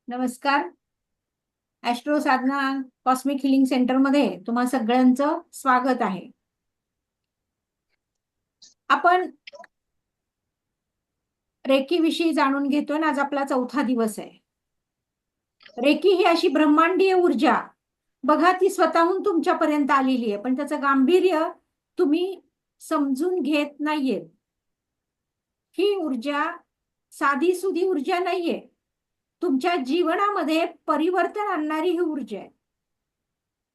नमस्कार. ॲस्ट्रो साधना cosmic healing सेंटरमध्ये तुम्हा सगळ्यांचं स्वागत आहे. आपण रेकी विषयी जाणून घेतोय ना. आज आपला 4था दिवस आहे. रेकी ही अशी ब्रह्मांडीय ऊर्जा बघा, ती स्वतःहून तुमच्यापर्यंत आलेली आहे, पण त्याचं गांभीर्य तुम्ही समजून घेत नाहीये. ही ऊर्जा साधी सुधी ऊर्जा नाहीये. तुमच्या जीवनामध्ये परिवर्तन आणणारी ही ऊर्जा आहे.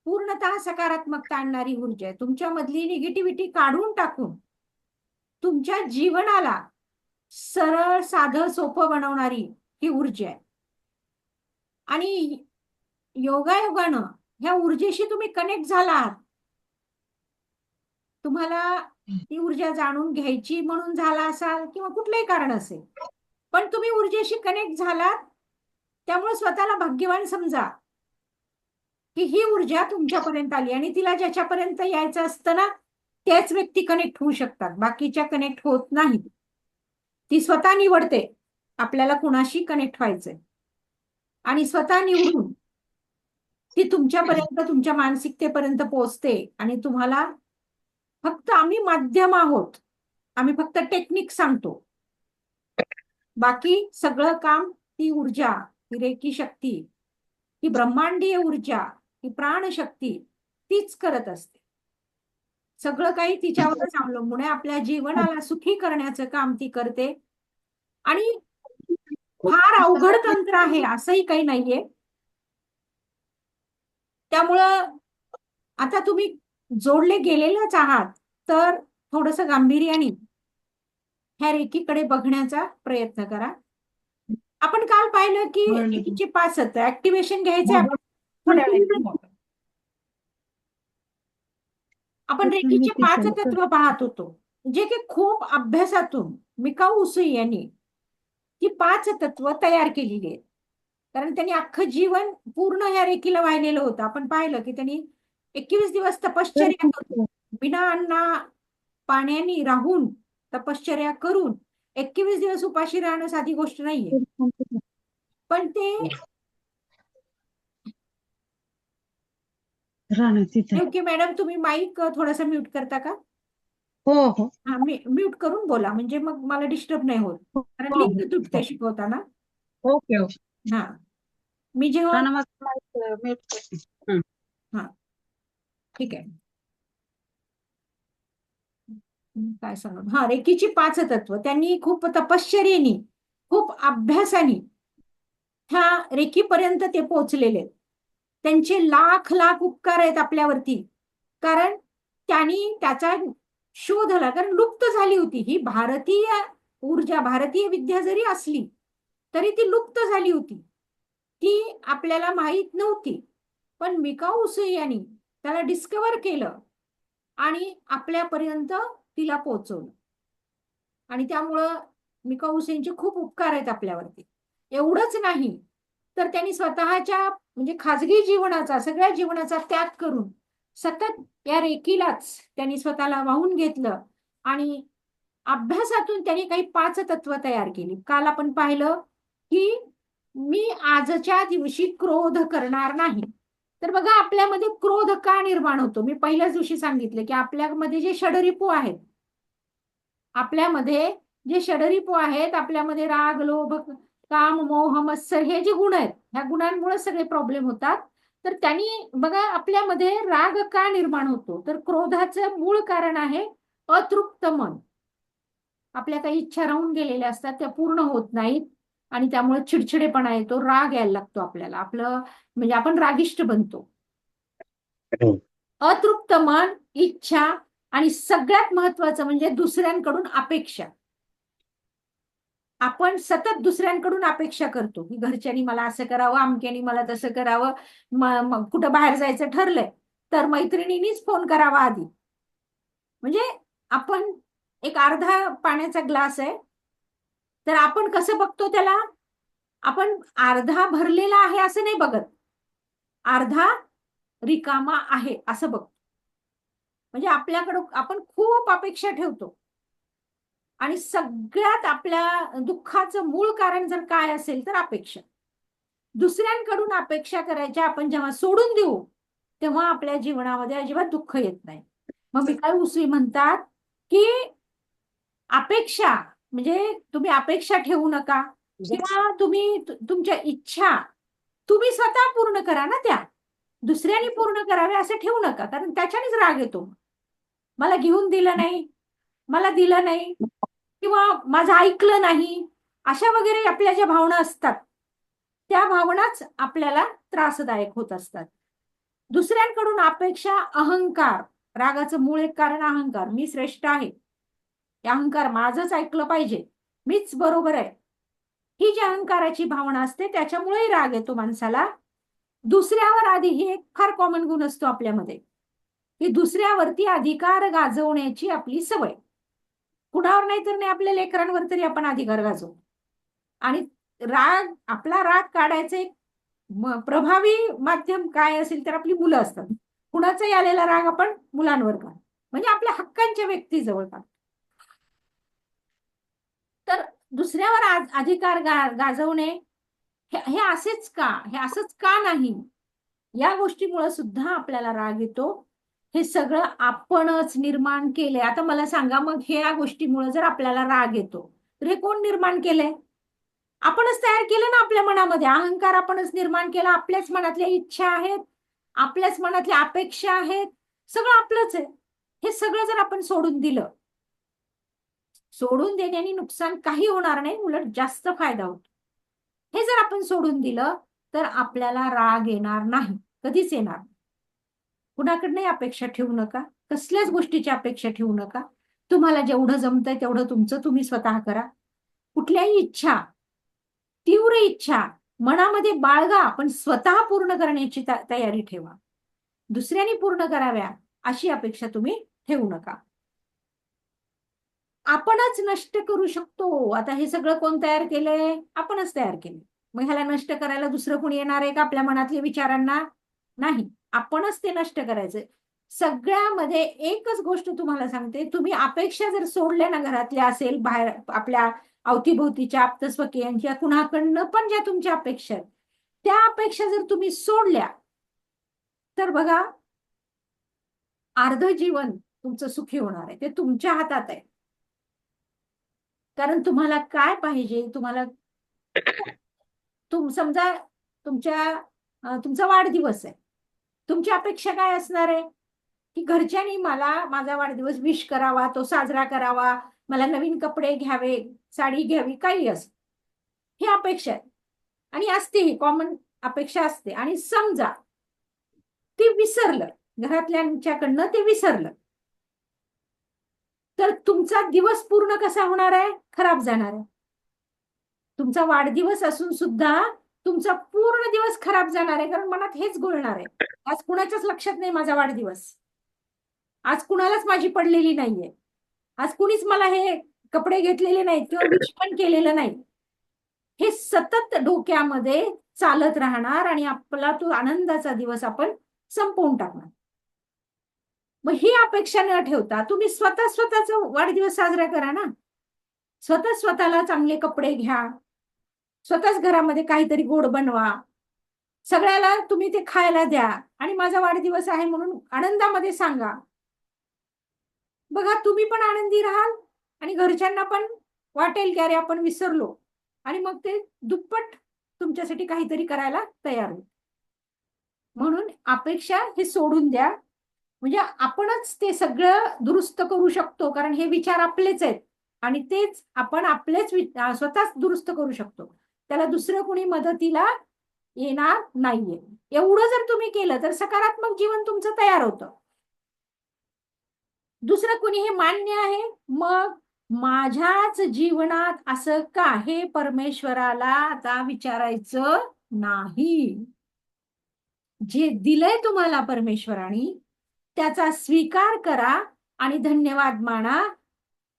पूर्णतः सकारात्मकता आणणारी ऊर्जा आहे. तुमच्यामधली निगेटिव्हिटी काढून टाकून तुमच्या जीवनाला सरळ साधं सोपं बनवणारी ही ऊर्जा आहे. आणि योगायोगानं ह्या ऊर्जेशी तुम्ही कनेक्ट झालात. तुम्हाला ती ऊर्जा जाणून घ्यायची म्हणून झाला असाल किंवा कुठलंही कारण असेल, पण तुम्ही ऊर्जेशी कनेक्ट झालात, त्यामुळे स्वतःला भाग्यवान समजा की ही ऊर्जा तुमच्यापर्यंत आली. आणि तिला ज्याच्यापर्यंत यायचं असतं ना, त्याच व्यक्ती कनेक्ट होऊ शकतात, बाकीच्या कनेक्ट होत नाही. ती स्वतः निवडते आपल्याला कुणाशी कनेक्ट व्हायचंय, आणि स्वतः निवडून ती तुमच्यापर्यंत, तुमच्या मानसिकतेपर्यंत पोहोचते. आणि तुम्हाला फक्त आम्ही माध्यम आहोत, आम्ही फक्त टेक्निक सांगतो, बाकी सगळं काम ती ऊर्जा, ती रेकी शक्ती, ही ब्रह्मांडीय ऊर्जा, ही प्राणशक्ती तीच करत असते. सगळं काही तिच्यावरच अवलंबून आहे. आपल्या जीवनाला सुखी करण्याचं काम ती करते. आणि फार अवघड तंत्र आहे असंही काही नाहीये. त्यामुळं आता तुम्ही जोडले गेलेलेच आहात, तर थोडस गांभीर्याने ह्या रेकीकडे बघण्याचा प्रयत्न करा. आपण काल पाहिलं की रेकीचे 5 ऍक्टिव्हेशन घ्यायचे. आपण थोड्या वेळाने आपण रेकीचे 5 तत्व पाहत होतो, जे की खूप अभ्यासातून मिकाऊ उसुई यांनी ती 5 तत्व तयार केलेली आहेत. कारण त्यांनी अख्खं जीवन पूर्ण ह्या रेकीला वाहिलेलं होतं. आपण पाहिलं की त्यांनी 21 दिवस तपश्चर्या करून, बिना अन्ना पाण्याने राहून तपश्चर्या करून 21 दिवस उपाशी राहणं साधी गोष्ट नाहीये. पण ते ओके मॅडम, तुम्ही माईक थोडासा म्यूट करता का? हो हो हा, म्यूट करून बोला, म्हणजे मग मला डिस्टर्ब नाही होत, कारण लिंक तुटते शिकवताना. Okay okay. हा, मी जेव्हा हा, ठीक आहे. काय सांग, हा, रेकीची 5 तत्व त्यांनी खूप तपश्चर्येने, खूप अभ्यासाने ह्या रेकीपर्यंत ते पोहोचलेले. त्यांचे लाख लाख उपकार आहेत आपल्यावरती, कारण त्यांनी त्याचा शोध आला. कारण लुप्त झाली होती ही भारतीय ऊर्जा, भारतीय विद्या जरी असली तरी ती लुप्त झाली होती, ती आपल्याला माहित नव्हती. पण मिकाऊ उसुई यांनी त्याला डिस्कवर केलं आणि आपल्यापर्यंत तिला पोहोचवलं. आणि त्यामुळं मिकाऊ उसुईंचे खूप उपकार आहेत आपल्यावरती. एवढंच नाही, तर त्यांनी स्वतःच्या म्हणजे खाजगी जीवनाचा, सगळ्या जीवनाचा त्याग करून सतत या रेकीलाच त्यांनी स्वतःला वाहून घेतलं. आणि अभ्यासातून त्यांनी काही 5 तत्व तयार केली. काल आपण पाहिलं की मी आजच्या दिवशी क्रोध करणार नाही. तर बघा, आपल्यामध्ये क्रोध का निर्माण होतो. मी पहिल्याच दिवशी सांगितलं की आपल्यामध्ये जे षडरिपू आहेत, आपल्यामध्ये जे षडरिपू आहेत, आपल्यामध्ये राग, लोभ, काम, मोह, मत्सर हे जे गुण आहेत, ह्या गुणांमुळे सगळे प्रॉब्लेम होतात. तर त्यांनी बघा, आपल्यामध्ये राग का निर्माण होतो, तर क्रोधाचं मूळ कारण आहे अतृप्त मन. आपल्या काही इच्छा राहून गेलेल्या असतात, त्या पूर्ण होत नाहीत, आणि त्यामुळे चिडचिडेपणा येतो, राग यायला लागतो आपल्याला, आपलं म्हणजे आपण रागिष्ट बनतो. अतृप्त मन, इच्छा, आणि सगळ्यात महत्वाचं म्हणजे दुसऱ्यांकडून अपेक्षा. आपण सतत दुसऱ्यांकडून अपेक्षा करतो की घरच्यांनी मला असं करावं, अमक्यानी मला तसं करावं, कुठं बाहेर जायचं ठरलंय तर मैत्रिणींनीच फोन करावा आधी. म्हणजे आपण एक अर्धा पाण्याचा ग्लास आहे, तर आपण कसं बघतो त्याला, आपण अर्धा भरलेला आहे असं नाही बघत, अर्धा रिकामा आहे असं बघतो. म्हणजे आपल्याकडं आपण खूप अपेक्षा ठेवतो. आणि सगळ्यात आपल्या दुःखाचं मूळ कारण जर काय असेल तर अपेक्षा. दुसऱ्यांकडून अपेक्षा करायच्या आपण जेव्हा सोडून देऊ तेव्हा आपल्या जीवनामध्ये अजिबात दुःख येत नाही. मग मिकाईल उसवी म्हणतात की अपेक्षा म्हणजे तुम्ही अपेक्षा ठेवू नका किंवा तुम्ही तुमच्या इच्छा तुम्ही स्वतः पूर्ण करा ना, त्या दुसऱ्यांनी पूर्ण करावे असं ठेवू नका, कारण त्याच्यानेच राग येतो. मला घेऊन दिलं नाही, मला दिलं नाही किंवा माझं ऐकलं नाही, अशा वगैरे आपल्या ज्या भावना असतात त्या भावनाच आपल्याला त्रासदायक होत असतात. दुसऱ्यांकडून अपेक्षा अहंकार, रागाचं मूळ एक कारण अहंकार. मी श्रेष्ठ आहे, अहंकार, माझंच ऐकलं पाहिजे, मीच बरोबर आहे, ही जी अहंकाराची भावना असते त्याच्यामुळे राग येतो माणसाला. दुसऱ्यावर आधी, ही एक फार कॉमन गुण असतो आपल्यामध्ये की दुसऱ्यावरती अधिकार गाजवण्याची आपली सवय. कुणावर नाही तर नाही, आपल्या लेकरांवर तरी आपण अधिकार गाजवतो. आणि राग, आपला राग काढायचं एक प्रभावी माध्यम काय असेल तर आपली मुलं असतात. कुणाचाही आलेला राग आपण मुलांवर काढ, म्हणजे आपल्या हक्कांच्या व्यक्तीजवळ काढ. तर दुसऱ्यावर अधिकार गाजवणे हे असेच का, हे असंच का नाही, या गोष्टीमुळे सुद्धा आपल्याला राग येतो. हे सगळं आपणच निर्माण केलंय. आता मला सांगा, मग ह्या गोष्टीमुळे जर आपल्याला राग येतो तर हे कोण निर्माण केलंय? आपणच तयार केलं ना. आपल्या मनामध्ये अहंकार आपणच निर्माण केला, आपल्याच मनातल्या इच्छा आहेत, आपल्याच मनातल्या अपेक्षा आहेत, सगळं आपलंच आहे. हे सगळं जर आपण सोडून दिलं, सोडून देण्याने नुकसान काही होणार नाही, उलट जास्त फायदा होतो. हे जर आपण सोडून दिलं तर आपल्याला राग येणार नाही, कधीच येणार नाही. कुणाकडनंही अपेक्षा ठेवू नका, कसल्याच गोष्टीची अपेक्षा ठेवू नका. तुम्हाला जेवढं जमतंय तेवढं तुमचं तुम्ही स्वतः करा. कुठल्याही इच्छा, तीव्र इच्छा मनामध्ये बाळगा, पण स्वतः पूर्ण करण्याची तयारी ठेवा. दुसऱ्यांनी पूर्ण कराव्या अशी अपेक्षा तुम्ही ठेवू नका. आपणच नष्ट करू शकतो. आता हे सगळं कोण तयार केलंय? आपणच तयार केलंय. मग ह्याला नष्ट करायला दुसरं कोणी येणार आहे का आपल्या मनातल्या विचारांना? नाही, आपणच ते नष्ट करायचं. सगळ्यामध्ये एकच गोष्ट तुम्हाला सांगते, तुम्ही अपेक्षा जर सोडल्या ना, घरातल्या असेल, बाहेर आपल्या अवतीभोवतीच्या आप्तस्वकीयांच्या, कुणाकडनं पण ज्या तुमच्या अपेक्षा आहेत, त्या अपेक्षा जर तुम्ही सोडल्या तर बघा, अर्ध जीवन तुमचं सुखी होणार आहे. ते तुमच्या हातात आहे. कारण तुम्हाला काय पाहिजे, तुम्हाला समजा तुमचा वाढदिवस आहे, तुमची अपेक्षा काय असणार आहे की घरच्यांनी मला माझा वाढदिवस विश करावा, तो साजरा करावा, मला नवीन कपडे घ्यावे, साडी घ्यावी, काही असं, ही अपेक्षा आहे. आणि असते, ही कॉमन अपेक्षा असते. आणि समजा ते विसरलं, घरातल्यांच्याकडनं ते विसरलं, तर तुमचा दिवस पूर्ण कसा होणार आहे? खराब जाणार आहे. तुमचा वाढदिवस असून सुद्धा तुमचा पूर्ण दिवस खराब जाणार आहे, कारण मनात हेच घोळणार आहे, आज कुणाच्याच लक्षात नाही माझा वाढदिवस, आज कुणालाच माझी पडलेली नाहीये, आज कुणीच मला हे कपडे घेतलेले नाहीत किंवा विश पण केलेलं नाही. हे सतत डोक्यामध्ये चालत राहणार आणि आपला तो आनंदाचा दिवस आपण संपवून टाकणार. मग ही अपेक्षा न ठेवता तुम्ही स्वतःचा वाढदिवस साजरा करा ना. स्वतःला चांगले कपडे घ्या, स्वतःच घरामध्ये काहीतरी गोड बनवा, सगळ्याला तुम्ही ते खायला द्या आणि माझा वाढदिवस आहे म्हणून आनंदामध्ये सांगा. बघा, तुम्ही पण आनंदी राहाल आणि घरच्यांना पण वाटेल की अरे आपण विसरलो, आणि मग ते दुप्पट तुमच्यासाठी काहीतरी करायला तयार होईल. म्हणून अपेक्षा हे सोडून द्या, म्हणजे आपणच ते सगळं दुरुस्त करू शकतो, कारण हे विचार आपलेच आहेत आणि तेच आपण आपलेच स्वतःच दुरुस्त करू शकतो. त्याला दुसरं कोणी मदतीला येणार नाहीये. एवढं जर तुम्ही केलं तर सकारात्मक जीवन तुमचं तयार होतं. दुसरं कोणी हे मान्य आहे, मग माझ्याच जीवनात असं का, हे परमेश्वराला आता विचारायचं नाही. जे दिलंय तुम्हाला परमेश्वराने त्याचा स्वीकार करा आणि धन्यवाद माना.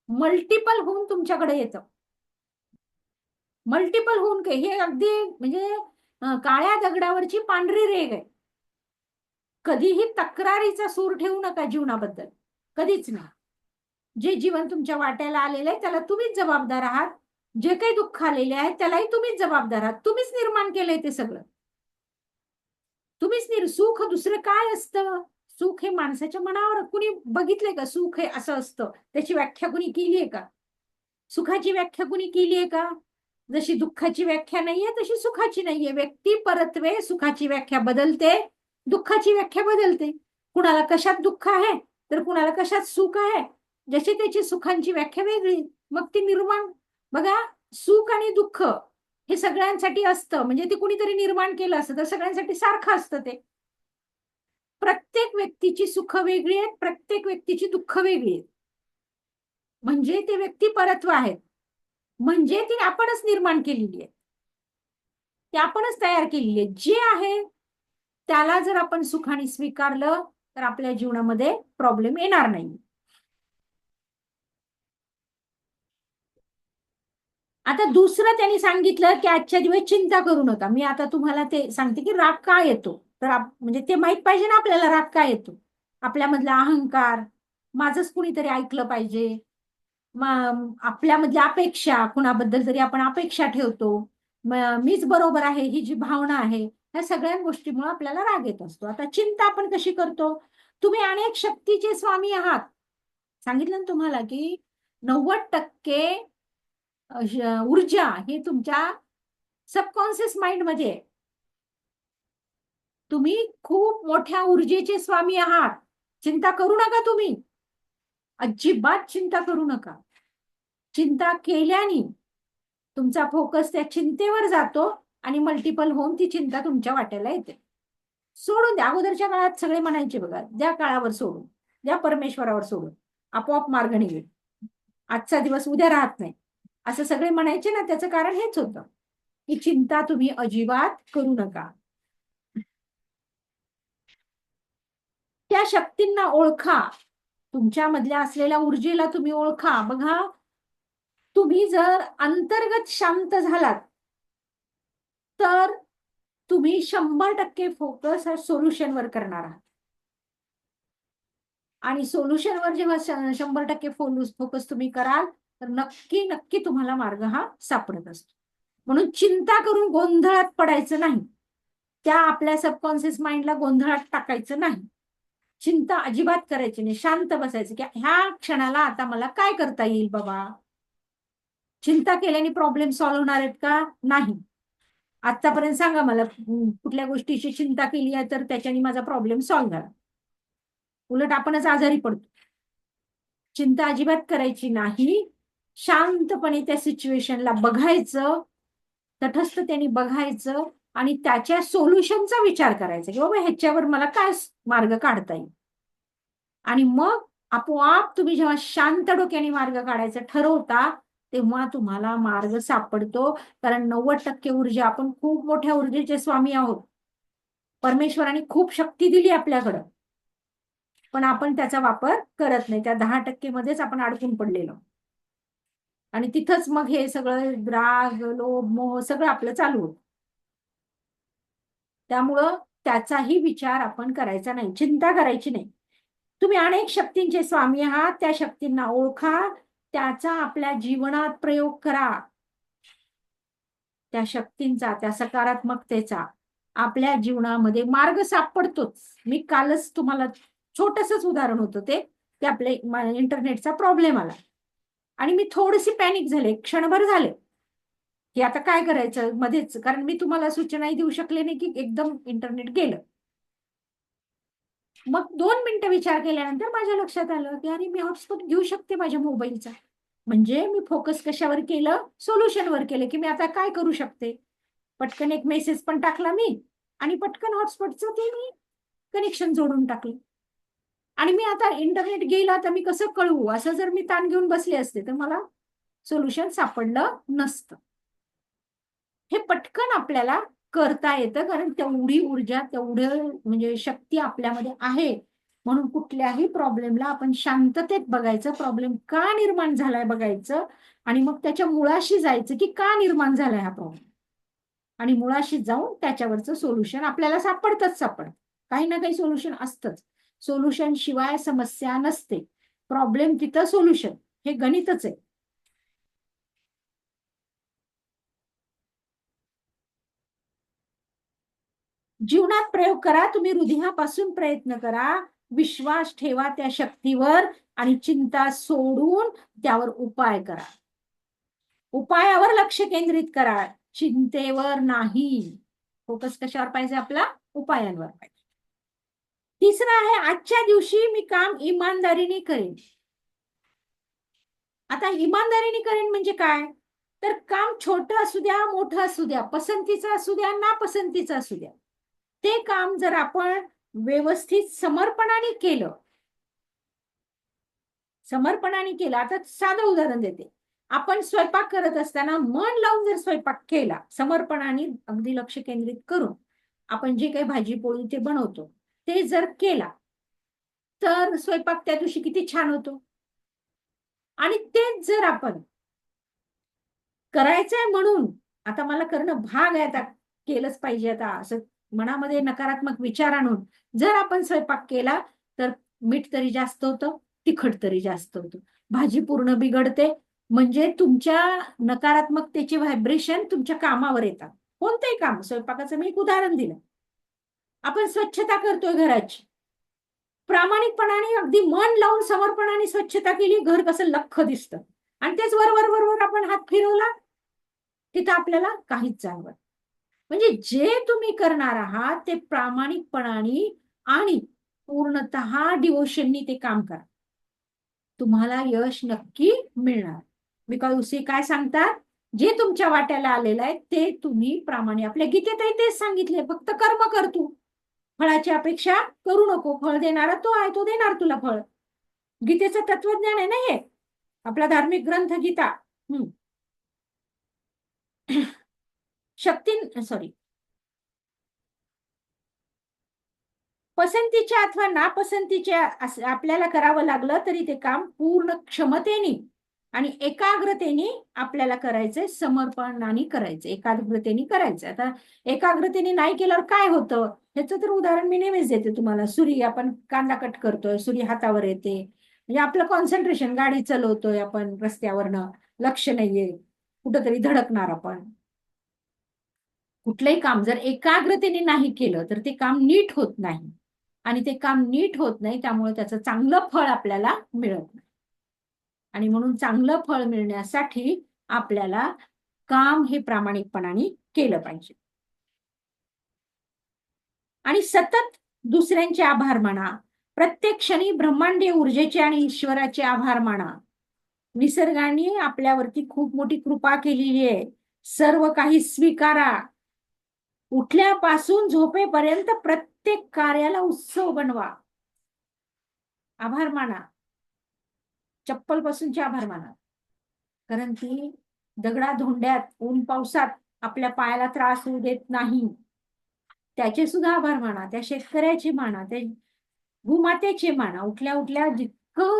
मल्टिपल होऊन तुमच्याकडे येतं. मल्टिपल होऊन काय, हे अगदी म्हणजे काळ्या दगडावरची पांढरी रेघ आहे. कधीही तक्रारीचा सूर ठेवू नका जीवनाबद्दल, कधीच नाही. जे जीवन तुमच्या वाट्याला आलेलं आहे त्याला तुम्हीच जबाबदार आहात. जे काही दुःख आलेले आहे त्यालाही तुम्हीच जबाबदार आहात. तुम्हीच निर्माण केलंय ते सगळं. तुम्हीच सुख दुसरं काय असतं? सुख हे माणसाच्या मनावर, कुणी बघितलंय का सुख हे असं असतं? त्याची व्याख्या कुणी केली आहे का? सुखाची व्याख्या कुणी केली आहे का? जशी दुःखाची व्याख्या नाहीये तशी सुखाची नाहीये. व्यक्ती परत्वे सुखाची व्याख्या बदलते, दुःखाची व्याख्या बदलते. कुणाला कशात दुःख आहे तर कुणाला कशात सुख आहे, जशी त्याची सुखांची व्याख्या वेगळी. मग ती निर्माण, बघा, सुख आणि दुःख हे सगळ्यांसाठी असतं, म्हणजे ते कुणीतरी निर्माण केलं असतं तर सगळ्यांसाठी सारखं असतं ते. प्रत्येक व्यक्तीची सुख वेगळी आहेत, प्रत्येक व्यक्तीची दुःख वेगळी आहेत. म्हणजे ते व्यक्ती परत्व आहेत, म्हणजे ती आपणच निर्माण केलेली आहे, ती आपणच तयार केलेली आहे. जे आहे त्याला जर आपण सुखाने स्वीकारलं तर आपल्या जीवनामध्ये प्रॉब्लेम येणार नाही. आता दुसरं त्यांनी सांगितलं की आजच्या दिवस चिंता करू नका. मी आता तुम्हाला ते सांगते की राग का येतो. तर म्हणजे ते माहित पाहिजे ना आपल्याला राग का येतो. आपल्यामधला अहंकार, माझंच कुणीतरी ऐकलं पाहिजे, आपल्यामधल्या अपेक्षा, कुणाबद्दल तरी आपण अपेक्षा ठेवतो, मीच बरोबर आहे ही जी भावना आहे, ह्या सगळ्या गोष्टीमुळे आपल्याला राग येत असतो. आता चिंता आपण कशी करतो? तुम्ही अनेक शक्तीचे स्वामी आहात. सांगितलं ना तुम्हाला की 90% ऊर्जा ही तुमच्या सबकॉन्शियस माइंड मध्ये आहे. तुम्ही खूप मोठ्या ऊर्जेचे स्वामी आहात. चिंता करू नका तुम्ही, अजिबात चिंता करू नका. चिंता केल्याने तुमचा फोकस त्या चिंतेवर जातो आणि मल्टिपल होऊन ती चिंता तुमच्या वाट्याला येते. सोडून द्या. अगोदरच्या काळात सगळे म्हणायचे बघा, द्या काळावर सोडून, द्या परमेश्वरावर सोडून, आपोआप मार्ग निघेल, आजचा दिवस उद्या राहत नाही, असं सगळे म्हणायचे ना. त्याचं कारण हेच होतं की चिंता तुम्ही अजिबात करू नका. त्या शक्तींना ओळखा, तुमच्यामधल्या असलेल्या ऊर्जेला तुम्ही ओळखा. बघा, तुम्ही जर अंतर्गत शांत झालात तर तुम्ही 100% फोकस हा सोल्युशनवर करणार आहात. आणि सोल्युशनवर जेव्हा 100% फोकस तुम्ही कराल तर नक्की नक्की तुम्हाला मार्ग हा सापडत असतो. म्हणून चिंता करून गोंधळात पडायचं नाही, त्या आपल्या सबकॉन्शियस माइंडला गोंधळात टाकायचं नाही. चिंता अजिबात करायची नाही. शांत बसायचं की ह्या क्षणाला आता मला काय करता येईल बाबा. चिंता केल्याने प्रॉब्लेम सॉल्व्ह होणार आहेत का? नाही. आतापर्यंत सांगा मला कुठल्या गोष्टीची चिंता केली आहे तर त्याच्याने माझा प्रॉब्लेम सॉल्व्ह झाला. उलट आपणच आजारी पडतो. चिंता अजिबात करायची नाही. शांतपणे त्या सिच्युएशनला बघायचं, तटस्थतेने बघायचं आणि त्याच्या सोल्युशनचा विचार करायचा की बाबा ह्याच्यावर मला काय मार्ग काढता येईल. आणि मग आपोआप तुम्ही जेव्हा शांत डोक्याने मार्ग काढायचा ठरवता तेव्हा तुम्हाला मार्ग सापडतो. कारण 90% ऊर्जा, आपण खूप मोठ्या ऊर्जेचे स्वामी आहोत. परमेश्वराने खूप शक्ती दिली आपल्याकडं, पण आपण त्याचा वापर करत नाही. त्या 10% मध्येच आपण अडकून पडलेलो आणि तिथंच मग हे सगळं राग, लोभ, मोह सगळं आपलं चालू होतं. त्यामुळं त्याचाही विचार आपण करायचा नाही, चिंता करायची नाही. तुम्ही अनेक शक्तींचे स्वामी आहात. त्या शक्तींना ओळखा, त्याचा आपल्या जीवनात प्रयोग करा. त्या शक्तींचा, त्या सकारात्मकतेचा आपल्या जीवनामध्ये मार्ग सापडतोच. मी कालच तुम्हाला छोटंसंच उदाहरण होतं ते आपले इंटरनेटचा प्रॉब्लेम आला आणि मी थोडीशी पॅनिक झाले, क्षणभर झाले की आता काय करायचं मध्येच, कारण मी तुम्हाला सूचनाही देऊ शकले नाही की एकदम इंटरनेट गेलं. मग 2 मिनिटं विचार केल्यानंतर माझ्या लक्षात आलं की अरे मी हॉटस्पॉट घेऊ शकते माझ्या मोबाईलचा. म्हणजे मी फोकस कशावर केलं? सोल्युशनवर केलं की मी आता काय करू शकते. पटकन एक मेसेज पण टाकला मी आणि पटकन हॉटस्पॉटचं ते मी कनेक्शन जोडून टाकलं. आणि मी आता इंटरनेट गेला तर मी कसं कळवू, असं जर मी ताण घेऊन बसले असते तर मला सोल्युशन सापडलं नसतं. हे पटकन आपल्याला करता येतं, कारण तेवढी ऊर्जा, तेवढं म्हणजे शक्ती आपल्यामध्ये आहे. म्हणून कुठल्याही प्रॉब्लेमला आपण शांततेत बघायचं, प्रॉब्लेम का निर्माण झालाय बघायचं आणि मग त्याच्या मुळाशी जायचं की का निर्माण झालाय हा प्रॉब्लेम, आणि मुळाशी जाऊन त्याच्यावरचं सोल्युशन आपल्याला सापडत. काही ना काही सोल्युशन असतंच. सोल्युशन शिवाय समस्या नसते. प्रॉब्लेम तिथं सोल्युशन, हे गणितच आहे. जीवनात प्रयोग करा, तुम्ही हृदयापासून प्रयत्न करा, विश्वास ठेवा त्या शक्तीवर आणि चिंता सोडून त्यावर उपाय करा. उपायावर लक्ष केंद्रित करा, चिंतेवर नाही. फोकस कशावर पाहिजे आपला? उपायांवर पाहिजे. तिसरं आहे, आजच्या दिवशी मी काम इमानदारीने करेन. आता इमानदारीने करेन म्हणजे काय? तर काम छोटं असू द्या, मोठं असू द्या, पसंतीचं असू द्या, नापसंतीचं असू द्या, ते काम जर आपण व्यवस्थित समर्पणाने केलं, आता साधं उदाहरण देते. आपण स्वयंपाक करत असताना मन लावून जर स्वयंपाक केला, समर्पणाने अगदी लक्ष केंद्रित करून आपण जे काही भाजी पोळी ते बनवतो, ते जर केला, तर स्वयंपाक त्या दिवशी किती छान होतो. आणि तेच जर आपण करायचंय म्हणून आता मला करणं भाग आहे, आता केलंच पाहिजे, आता असं मनामध्ये नकारात्मक विचार आणून जर आपण स्वयंपाक केला, तर मीठ तरी जास्त होतं, तिखट तरी जास्त होतं, भाजी पूर्ण बिघडते. म्हणजे तुमच्या नकारात्मकतेचे व्हायब्रेशन तुमच्या कामावर येतात. कोणतंही काम, स्वयंपाकाचं मी एक उदाहरण दिलं. आपण स्वच्छता करतोय घराची, प्रामाणिकपणाने अगदी मन लावून समर्पणाने स्वच्छता केली, घर कसं लख्ख दिसतं. आणि तेच वर आपण हात फिरवला, तिथं आपल्याला काहीच जाणवत. म्हणजे जे तुम्ही करणार आहात ते प्रामाणिकपणाने आणि पूर्णतः डिवोशननी ते काम करा, तुम्हाला यश नक्की मिळणार. बिकॉज उसे काय सांगतात, जे तुमच्या वाट्याला आलेलं आहे ते तुम्ही प्रामाणिक, आपल्या गीतेतही तेच सांगितले, फक्त कर्म कर तू, फळाची अपेक्षा करू नको, फळ देणारा तो आहे, तो देणार तुला फळ. गीतेचं तत्वज्ञान आहे ना हे, आपला धार्मिक ग्रंथ गीता. सॉरी, पसंतीच्या अथवा नापसंतीच्या आपल्याला करावं लागलं तरी ते काम पूर्ण क्षमतेने आणि एकाग्रतेने आपल्याला करायचंय, समर्पणाने करायचं, एकाग्रतेने करायचं. आता एकाग्रतेने नाही केल्यावर काय होतं, ह्याचं तर उदाहरण मी नेहमीच देते तुम्हाला. सुरी, आपण कांदा कट करतोय, सुरी हातावर येते, म्हणजे आपलं कॉन्सन्ट्रेशन, गाडी चालवतोय आपण रस्त्यावरनं, लक्ष नाहीये, कुठंतरी धडकणार आपण. कुठलंही काम जर एकाग्रतेने नाही केलं तर ते काम नीट होत नाही, आणि ते काम नीट होत नाही, त्यामुळे त्याचं चांगलं फळ आपल्याला मिळत नाही. आणि म्हणून चांगलं फळ मिळण्यासाठी आपल्याला काम हे प्रामाणिकपणाने केलं पाहिजे. आणि सतत दुसऱ्यांचे आभार माना, प्रत्येक क्षणी ब्रह्मांडीय ऊर्जेचे आणि ईश्वराचे आभार माना. निसर्गाने आपल्यावरती खूप मोठी कृपा केलेली आहे, सर्व काही स्वीकारा. उठल्यापासून झोपेपर्यंत प्रत्येक कार्याला उत्सव बनवा, आभार माना, चप्पल पासूनचे आभार माना. कारण ती दगडा धोंड्यात, ऊन पावसात आपल्या पायाला त्रास होऊ देत नाही, त्याचे सुद्धा आभार माना. त्या शेतकऱ्याचे माना, त्या भूमातेचे माना. उठल्या उठल्या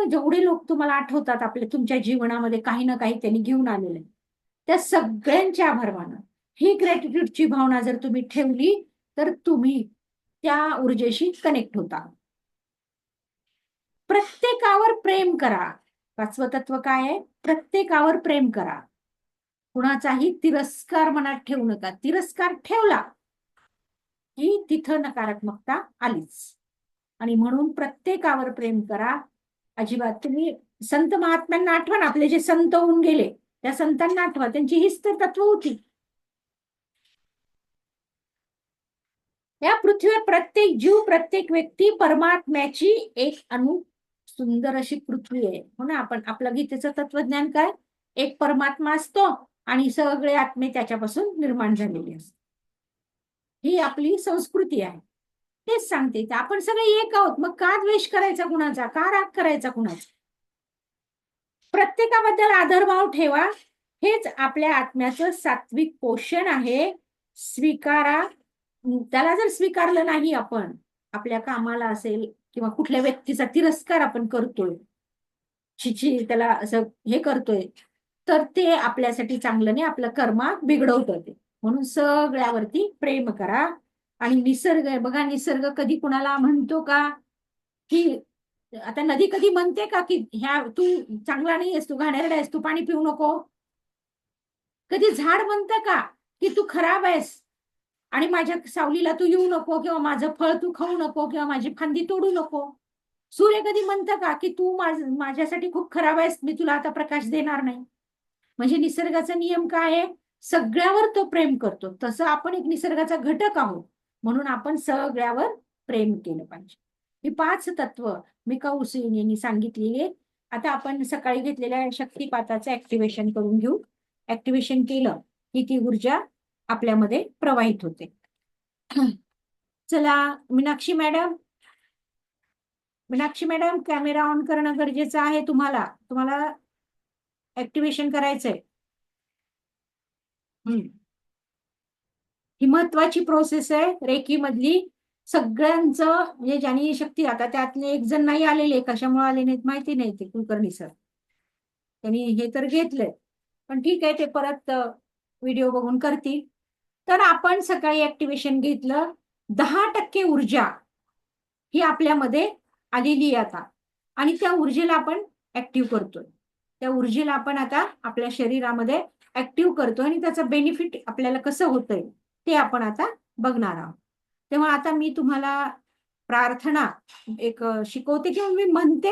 जेवढे लोक तुम्हाला आठवतात आपल्या तुमच्या जीवनामध्ये, काही ना काही त्यांनी घेऊन आलेले, त्या सगळ्यांचे आभार माना. ही ग्रॅटिट्यूडची भावना जर तुम्ही ठेवली तर तुम्ही त्या ऊर्जेशी कनेक्ट होता. प्रत्येकावर प्रेम करा. पाचवं तत्व काय आहे? प्रत्येकावर प्रेम करा. कुणाचाही तिरस्कार मनात ठेवू नका. तिरस्कार ठेवला की तिथं नकारात्मकता आलीच. आणि म्हणून प्रत्येकावर प्रेम करा. अजिबात तुम्ही संत महात्म्यांना आठवा ना, आपले जे संत होऊन गेले त्या संतांना आठवा, त्यांची हीच तर तत्व होती. या पृथ्वीवर प्रत्येक जीव, प्रत्येक व्यक्ती परमात्म्याची एक सुंदर अशी पृथ्वी आहे. हो ना, आपण आपलं गीतेचं तत्वज्ञान काय, एक परमात्मा असतो आणि सगळे आत्मे त्याच्यापासून निर्माण झालेले असतात. ही आपली संस्कृती आहे. तेच सांगते, आपण सगळे एक आहोत. मग का द्वेष करायचा कुणाचा, का राग करायचा कुणाचा? प्रत्येकाबद्दल आदरभाव ठेवा. हेच आपल्या आत्म्याचं सात्विक पोषण आहे. स्वीकारा. त्याला जर स्वीकारलं नाही आपण, आपल्या कामाला असेल किंवा कुठल्या व्यक्तीचा तिरस्कार आपण करतोय, छिची त्याला असं हे करतोय, तर ते आपल्यासाठी चांगलं नाही, आपलं कर्मा बिघडवतं ते. म्हणून सगळ्यावरती प्रेम करा. आणि निसर्ग आहे बघा, निसर्ग कधी कुणाला म्हणतो का की, आता नदी कधी म्हणते का की ह्या तू चांगला नाही आहेस, तू घाणेरडा आहेस, तू पाणी पिऊ नको? कधी झाड म्हणतं का की तू खराब आहेस, आणि माझ्या सावलीला तू येऊ नको, किंवा माझं फळ तू खाऊ नको, किंवा माझी फांदी तोडू नको. सूर्य कधी म्हणतं का की तू माझ्यासाठी खूप खराब आहेस, मी तुला आता प्रकाश देणार नाही? म्हणजे निसर्गाचा नियम काय आहे? सगळ्यावर तो प्रेम करतो. तसं आपण एक निसर्गाचा घटक आहोत, म्हणून आपण सगळ्यावर प्रेम केलं पाहिजे. ही 5 तत्व मिका उसेन यांनी सांगितलेली आहेत. आता आपण सकाळी घेतलेल्या शक्तिपाताचं ऍक्टिव्हेशन करून घेऊ. ऍक्टिव्हेशन केलं की ती ऊर्जा आपल्यामध्ये प्रवाहित होते. चला Meenakshi madam, Meenakshi madam camera on करणं गरजेचं आहे. तुम्हाला ऍक्टिव्हेशन करायचंय. ही महत्वाची प्रोसेस आहे रेकी मधली. सगळ्यांचं म्हणजे ज्यांनी शक्ती, आता त्यातले एक जण नाही आलेले, कशामुळे आले नाहीत माहिती नाही, ते कुलकर्णी सर, त्यांनी हे तर घेतलंय, पण ठीक आहे, ते परत व्हिडिओ बघून करतील. तर आपण सकाळी ऍक्टिव्हेशन घेतलं, 10% ऊर्जा ही आपल्यामध्ये आलेली आहे आता, आणि त्या ऊर्जेला आपण ऍक्टिव्ह करतोय. त्या ऊर्जेला आपण आता आपल्या शरीरामध्ये ऍक्टिव्ह करतोय, आणि त्याचं बेनिफिट आपल्याला कसं होतंय ते आपण आता बघणार आहोत. तेव्हा आता मी तुम्हाला प्रार्थना एक शिकवते, किंवा मी म्हणते,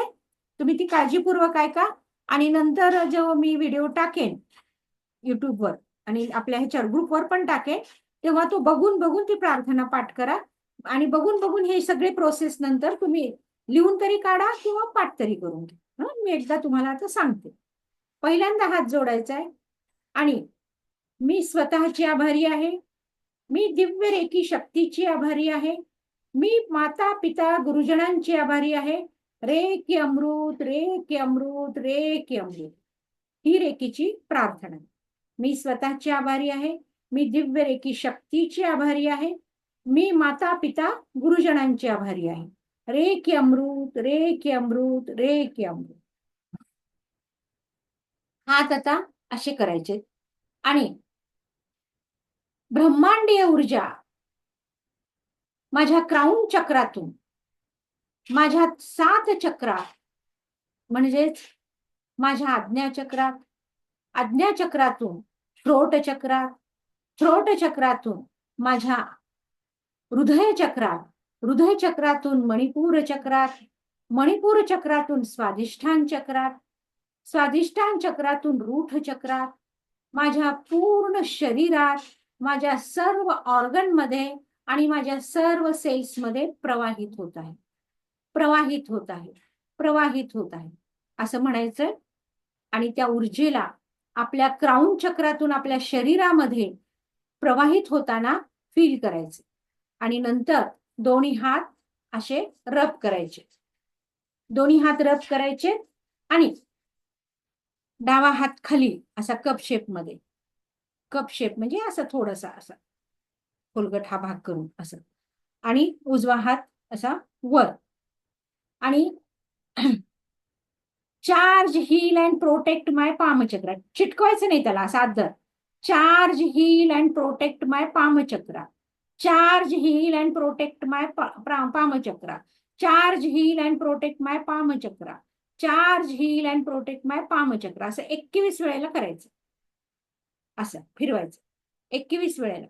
तुम्ही ती काळजीपूर्वक ऐका, आणि नंतर जेव्हा मी व्हिडिओ टाकेन युट्यूबवर आणि आपल्या ह्याच्यावर ग्रुपवर पण टाकेन, तेव्हा तो बघून ती प्रार्थना पाठ करा, आणि बघून हे सगळे प्रोसेस नंतर तुम्ही लिहून तरी काढा किंवा पाठ तरी करून घ्या. मी एकदा तुम्हाला आता सांगते. पहिल्यांदा हात जोडायचा आहे, आणि मी स्वतःची आभारी आहे, मी दिव्य रेकी शक्तीची आभारी आहे, मी माता पिता गुरुजनांची आभारी आहे. रे की अमृत, रे की अमृत, रे की अमृत, ही रेकीची प्रार्थना. मी स्वतःची आभारी आहे, मी दिव्य रेकी शक्तीची आभारी आहे, मी माता पिता गुरुजनांची आभारी आहे. रे की अमृत, रे की अमृत, रे की अमृत. हात आता असे करायचे, आणि ब्रह्मांडीय ऊर्जा माझ्या क्राउन चक्रातून माझ्या 7 चक्रात, म्हणजेच माझ्या आज्ञाचक्रातून थ्रोट चक्रातून माझ्या हृदय चक्रातून मणिपूर चक्रातून स्वाधिष्ठान चक्रातून रूढ चक्रात, माझ्या पूर्ण शरीरात, माझ्या सर्व ऑर्गन मध्ये आणि माझ्या सर्व सेल्स मध्ये प्रवाहित होत आहे असं म्हणायचं. आणि त्या ऊर्जेला आपल्या क्राउन चक्रातून आपल्या शरीरामध्ये प्रवाहित होताना फील करायचे, आणि नंतर दोन्ही हात असे रब करायचे, आणि डावा हात खाली असा कप शेप म्हणजे असं थोडासा असा खोलगट हा भाग करून असं, आणि उजवा हात असा वर, आणि charge heal and protect my पामचक्र, चिटकवायचं नाही त्याला, असा धर. Charge heal and protect my पामचक्र, charge heal and protect my पामचक्र, charge heal and protect my पामचक्र, charge heal and protect my पामचक्र, असं 21 वेळेला करायचं, असं फिरवायचं 21 वेळेला.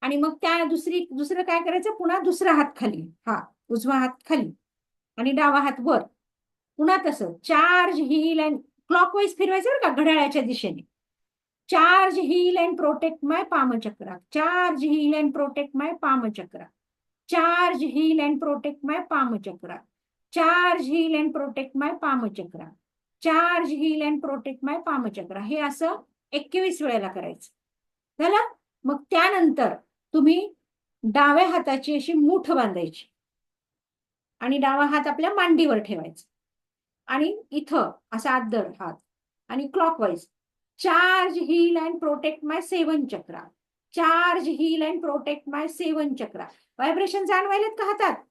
आणि मग त्या दुसरं काय करायचं, पुन्हा दुसरा हात खाली, हा उजवा हात खाली आणि डावा हात वर, पुन्हा तसं चार्ज हील अँड क्लॉकवाईज फिरवायचं बरं का, घड्याळाच्या दिशेने. Charge heal and protect my पामचक्र, charge heal and protect my पामचक्र, charge heal and protect my पामचक्र, charge heal and protect my पामचक्र, charge heal and protect my पामचक्र, हे असं 21 वेळेला करायचं झालं. मग त्यानंतर तुम्ही डाव्या हाताची अशी मूठ बांधायची, आणि डावा हात आपल्या मांडीवर ठेवायचा, आणि इथं असा आदर हात, आणि clockwise charge heal and protect my 7 chakra, charge heal and protect my 7 chakra. Vibration जाणवायलेत का हातात?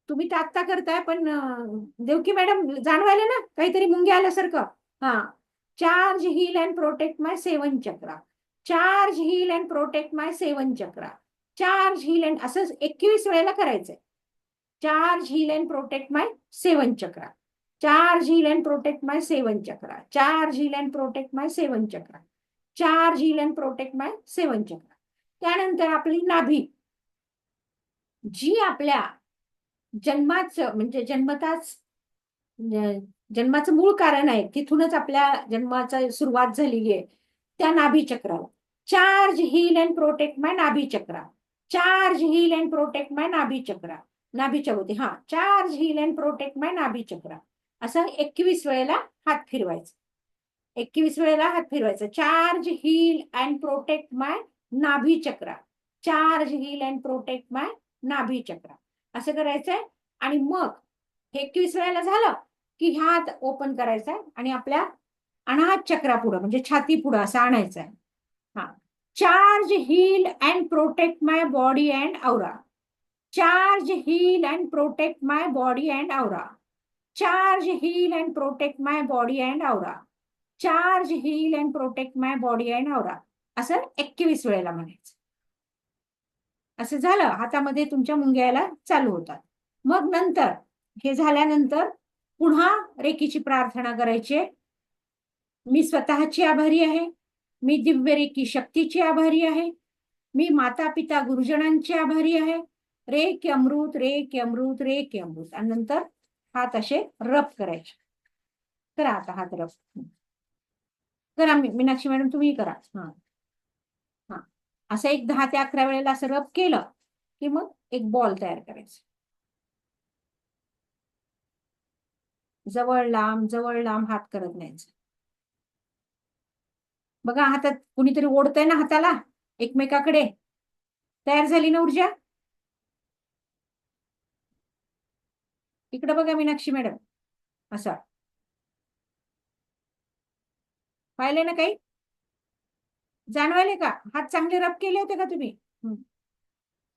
तुम्ही तर आत्ता करताय, पण देवकी मॅडम जाणवायले ना काहीतरी मुंगे आल्यासारखं? हा, charge heal and protect my 7 chakra, charge heal and protect my 7 chakra, charge heal and, असं 21 वेळेला करायचंय. Charge heal and protect my 7 chakra, charge heal and protect my 7 chakra, charge heal and protect my 7 chakra, charge heal and protect my 7 chakra. त्यानंतर आपली नाभी, जी आपल्या जन्माचं म्हणजे जन्माचं मूळ कारण आहे, तिथूनच आपल्या जन्माचा सुरुवात झालेली आहे, त्या नाभी चक्राला charge heal and protect my nabhi chakra, charge heal and protect my nabhi chakra, नाभीच्या होते हा, charge heal and protect my nabhi chakra, असं 21 वेळेला हात फिरवायचा, 21 वेळेला हात फिरवायचा, charge heal and protect my nabhi chakra, charge heal and protect my nabhi chakra, असं करायचंय. आणि मग हे 21 वेळेला झालं की हात ओपन करायचा आणि आपल्या अनाहत चक्रा पुढं म्हणजे छाती पुढं असं आणायचं आहे. हा, charge heal and protect my body and aura, charge heal and protect my body and aura, charge heal and protect my body and aura, charge heal and protect my body and aura, असं 21 वेळेला म्हणायचं. असं झालं, हातामध्ये तुमच्या मुंग्याला चालू होतात. मग नंतर हे झाल्यानंतर पुन्हा रेकीची प्रार्थना करायची. मी स्वतःची आभारी आहे, मी दिव्य रेकी शक्तीची आभारी आहे, मी माता पिता गुरुजनांची आभारी आहे. रेक अमृत, रेक अमृत, रेक अमृत. आणि नंतर हात असे रब करायचे. करा आता हात रब करा. मीनाक्षी मॅडम तुम्ही करा. हा हा, असं एक 10 ते 11 वेळेला असं रब केलं की मग एक बॉल तयार करायचा. जवळ लांब हात करत न्यायचा. बघा हातात कुणीतरी ओढतंय ना हाताला एकमेकाकडे, तयार झाली ना ऊर्जा. इकडे बघा मीनाक्षी मॅडम, असं पाहिले ना काही जाणवायले का? हात चांगले रब केले होते का तुम्ही?